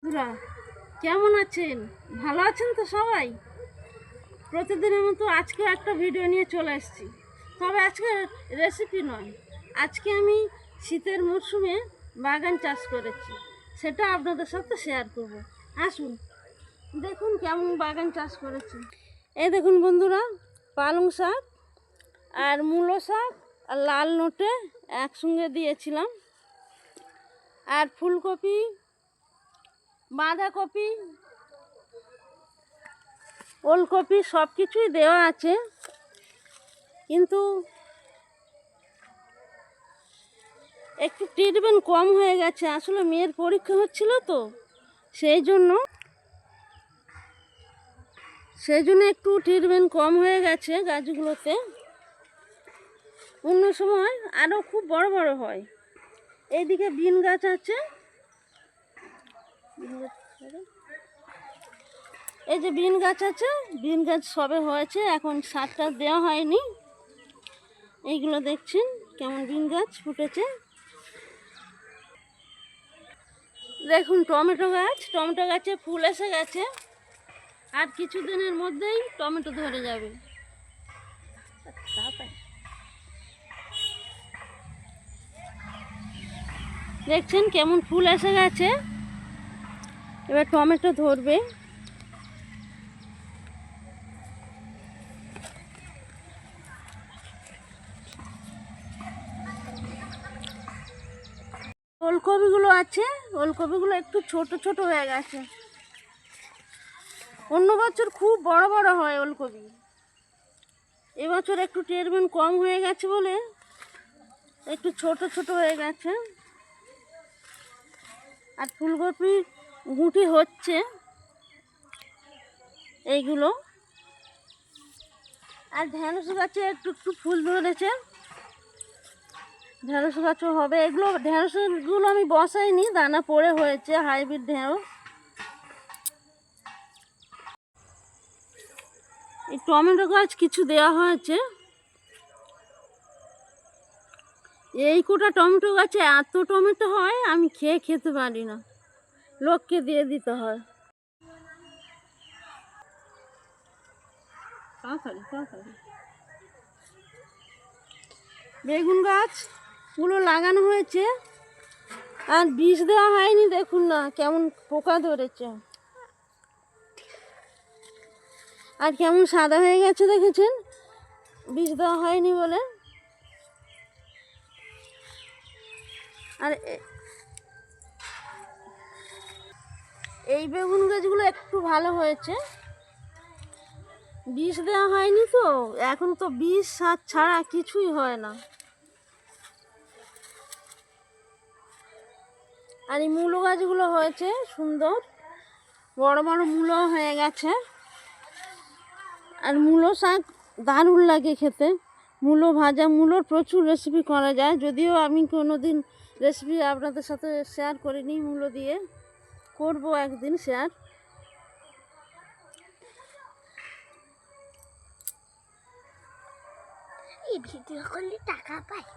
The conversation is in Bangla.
বন্ধুরা কেমন আছেন? ভালো আছেন তো সবাই? প্রতিদিনের মতো আজকে একটা ভিডিও নিয়ে চলে এসেছি। তবে আজকে রেসিপি নয়, আজকে আমি শীতের মরশুমে বাগান চাষ করেছি, সেটা আপনাদের সাথে শেয়ার করব। আসুন দেখুন কেমন বাগান চাষ করেছি। এই দেখুন বন্ধুরা, পালং শাক আর মূলো শাক আর লাল নোটে একসঙ্গে দিয়েছিলাম, আর ফুলকপি, বাঁধাকপি, ওলকপি সব কিছুই দেওয়া আছে, কিন্তু একটু ট্রিটমেন্ট কম হয়ে গেছে। আসলে মেয়ের পরীক্ষা হচ্ছিল তো, সেই জন্য একটু ট্রিটমেন্ট কম হয়ে গেছে গাছগুলোতে। অন্য সময় আরও খুব বড় বড় হয়। এইদিকে বিন গাছ আছে, এই যে বিন গাছ আছে, বিন গাছ সবে হয়েছে, এখন সারটা দেওয়া হয়নি। এইগুলো দেখছেন কেমন বিন গাছ ফুটেছে। দেখুন টমেটো গাছে ফুল এসে গেছে, আর কিছুদিনের মধ্যেই টমেটো ধরে যাবে। দেখছেন কেমন ফুল এসে গেছে, এবার টমেটো ধরবে। ওলকপিগুলো আছে, ওলকপিগুলো একটু ছোট ছোট হয়ে গেছে। অন্য বছর খুব বড় বড় হয় ওলকপি, এবছর একটু ট্রিটমেন্ট কম হয়ে গেছে বলে একটু ছোট ছোট হয়ে গেছে। আর ফুলকপি গুটি হচ্ছে এইগুলো। আর ঢেঁড়স গাছে একটু একটু ফুল ধরেছে, ঢেঁড়স গাছও হবে। এগুলো ঢেঁড়সগুলো আমি বসাইনি, দানা পড়ে হয়েছে, হাইব্রিড ঢেঁড়স। এই টমেটো গাছ কিছু দেওয়া হয়েছে। এই কোটা টমেটো গাছে এত টমেটো হয়, আমি খেতে পারি না, লোককে দিয়ে দিতে হয়। বেগুন গাছগুলো লাগানো হয়েছে, আর বীজ দেওয়া হয়নি। দেখুন না কেমন পোকা ধরেছে, আর কেমন সাদা হয়ে গেছে, দেখেছেন? বীজ দেওয়া হয়নি বলে। আর এই বেগুন গাছগুলো একটু ভালো হয়েছে, বীজ দেওয়া হয়নি তো। এখন তো বীজ সার ছাড়া কিছুই হয় না। আর এই মূলো গাছগুলো হয়েছে সুন্দর, বড় বড় মূলো হয়ে গেছে। আর মূলো শাক দারুণ লাগে খেতে, মূলো ভাজা। মূলোর প্রচুর রেসিপি করা যায়, যদিও আমি কোনো দিন রেসিপি আপনাদের সাথে শেয়ার করিনি। মূলো দিয়ে করব একদিন শেয়ার। এই ভিডিও করলে টাকা পায়।